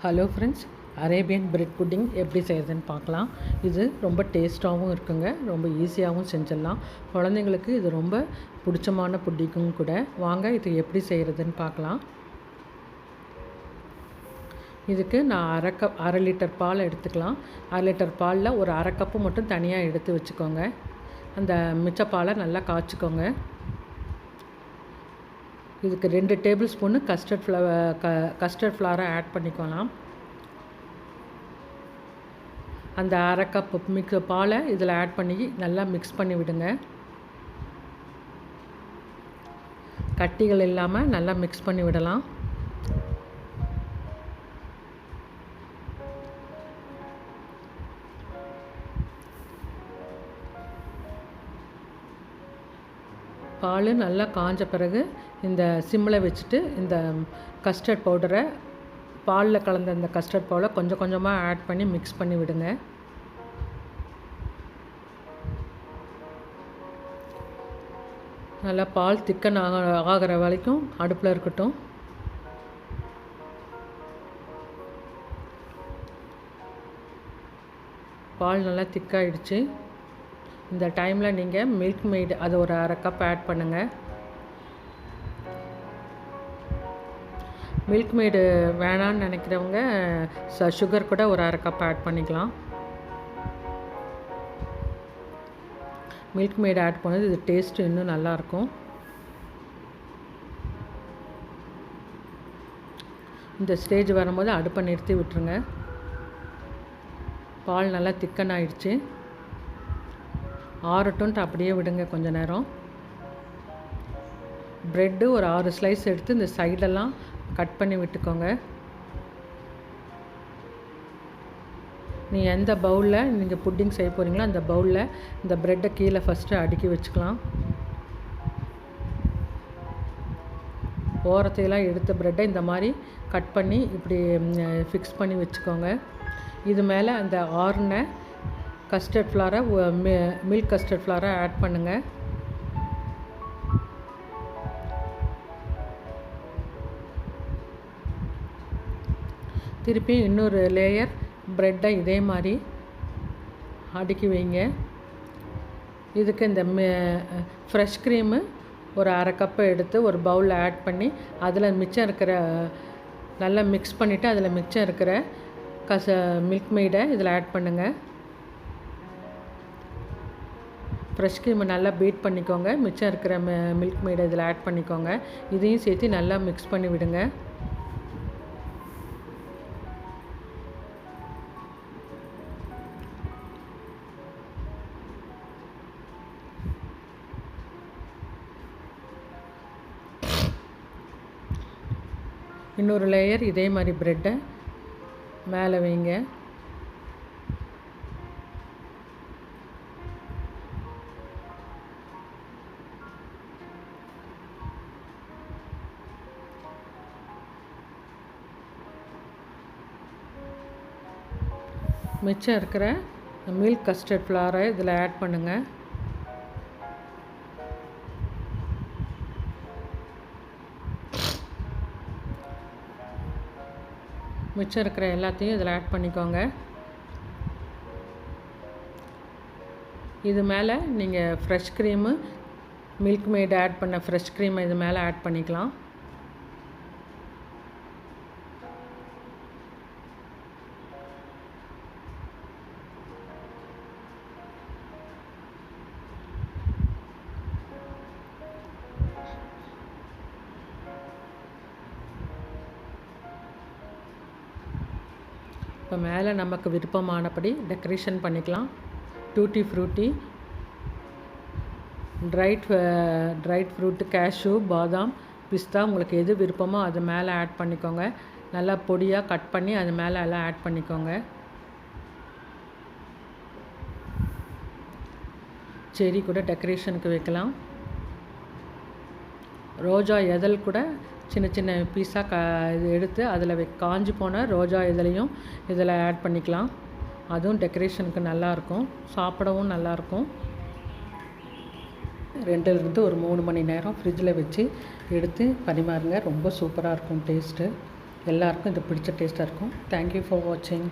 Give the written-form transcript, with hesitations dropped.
Hello friends, Arabian bread pudding எப்படி செய்கிறதுன்னு பார்க்கலாம். இது ரொம்ப டேஸ்ட்டாகவும் இருக்குங்க, ரொம்ப ஈஸியாகவும் செஞ்சிடலாம். குழந்தைங்களுக்கு இது ரொம்ப பிடிச்சமான புட்டிங்கும் கூட. வாங்க இது எப்படி செய்கிறதுன்னு பார்க்கலாம். இதுக்கு நான் அரை லிட்டர் பால் எடுத்துக்கலாம். அரை லிட்டர் பாலில் ஒரு அரை கப்பு மட்டும் தனியாக எடுத்து வச்சுக்கோங்க. அந்த மிச்ச பாலை நல்லா காய்ச்சிக்கோங்க. இதுக்கு 2 டேபிள் ஸ்பூனு கஸ்டர்ட் ஃப்ளவரை ஆட் பண்ணிக்கலாம். அந்த அரை கப்பு பாலை இதில் ஆட் பண்ணி நல்லா மிக்ஸ் பண்ணி விடுங்க. கட்டிகள் இல்லாமல் நல்லா மிக்ஸ் பண்ணி விடலாம். பால் நல்லா காஞ்ச பிறகு இந்த சிம்மில் வச்சுட்டு இந்த கஸ்டர்ட் பவுடரை, பாலில் கலந்த இந்த கஸ்டர்ட் பவுடரை கொஞ்சம் கொஞ்சமாக ஆட் பண்ணி மிக்ஸ் பண்ணி விடுங்க. நல்லா பால் திக்கன் ஆகிற வரைக்கும் அடுப்பில் இருக்கட்டும். பால் நல்லா திக்காகிடுச்சு. இந்த டைமில் நீங்கள் மில்க் மெய்டு அது ஒரு அரை கப் ஆட் பண்ணுங்கள். மில்க் மெய்டு வேணான்னு நினைக்கிறவங்க சுகர் கூட ஒரு அரை கப் ஆட் பண்ணிக்கலாம். மில்க் மெய்டு ஆட் பண்ணது இது டேஸ்ட்டு இன்னும் நல்லாயிருக்கும். இந்த ஸ்டேஜ் வரும்போது அடுப்பை நிறுத்தி விட்டுருங்க. பால் நல்லா திக்கன் ஆகிடுச்சு. ஆறட்டுன்ட்டு அப்படியே விடுங்க கொஞ்ச நேரம். ப்ரெட்டு ஒரு 6 ஸ்லைஸ் எடுத்து இந்த சைடெல்லாம் கட் பண்ணி விட்டுக்கோங்க. நீங்கள் எந்த பவுலில் நீங்கள் புட்டிங் செய்ய போகிறீங்களோ அந்த பவுலில் இந்த ப்ரெட்டை கீழே ஃபஸ்ட்டு அடுக்கி வச்சுக்கலாம். ஓரத்தையெல்லாம் எடுத்த ப்ரெட்டை இந்த மாதிரி கட் பண்ணி இப்படி ஃபிக்ஸ் பண்ணி வச்சுக்கோங்க. இது மேலே அந்த ஆறுன கஸ்டர்ட் ஃப்ளவரை, மில்க் கஸ்டர்ட் ஃப்ளவரை ஆட் பண்ணுங்கள். திருப்பி இன்னொரு லேயர் ப்ரெட்டை இதே மாதிரி அடுக்கி வைங்க. இதுக்கு இந்த ஃப்ரெஷ் க்ரீமு ஒரு அரை கப்பை எடுத்து ஒரு பவுலில் ஆட் பண்ணி அதில் மிச்சம் இருக்கிற நல்லா மிக்ஸ் பண்ணிவிட்டு அதில் மிச்சம் இருக்கிற மில்க் மெய்டை இதில் ஆட் பண்ணுங்கள். ஃப்ரெஷ் க்ரீமை நல்லா பீட் பண்ணிக்கோங்க. மிச்சம் இருக்கிற மில்க் மெய்டை இதில் ஆட் பண்ணிக்கோங்க. இதையும் சேர்த்து நல்லா மிக்ஸ் பண்ணி விடுங்க. இன்னொரு லேயர் இதே மாதிரி ப்ரெட்டை மேலே வைங்க. மிச்சம் இருக்கிற மில்க் கஸ்டர்ட் ஃப்ளவரை இதில் ஆட் பண்ணுங்கள். மிச்சம் இருக்கிற எல்லாத்தையும் இதில் ஆட் பண்ணிக்கோங்க. இது மேலே நீங்கள் fresh cream, milk made add பண்ண ஃப்ரெஷ் க்ரீமை இது மேலே ஆட் பண்ணிக்கலாம். இப்போ மேலே நமக்கு விருப்பமானபடி டெக்கரேஷன் பண்ணிக்கலாம். Tutti frutti, dried fruit, cashew, பாதாம், பிஸ்தா உங்களுக்கு எது விருப்பமோ அது மேலே ஆட் பண்ணிக்கோங்க. நல்லா பொடியாக கட் பண்ணி அது மேலே எல்லாம் ஆட் பண்ணிக்கோங்க. செரி கூட டெக்கரேஷனுக்கு வைக்கலாம். ரோஜா இதழ் கூட சின்ன சின்ன பீஸாக இது எடுத்து அதில் காஞ்சி போன ரோஜா இதழையும் இதில் ஆட் பண்ணிக்கலாம். அதுவும் டெக்கரேஷனுக்கு நல்லாயிருக்கும், சாப்பிடவும் நல்லாயிருக்கும். 2லிருந்து ஒரு 3 மணி நேரம் ஃப்ரிட்ஜில் வச்சு எடுத்து பரிமாறுங்க. ரொம்ப சூப்பராக இருக்கும் டேஸ்ட்டு. எல்லாருக்கும் இது பிடிச்ச டேஸ்ட்டாக இருக்கும். தேங்க்யூ ஃபார் வாட்சிங்.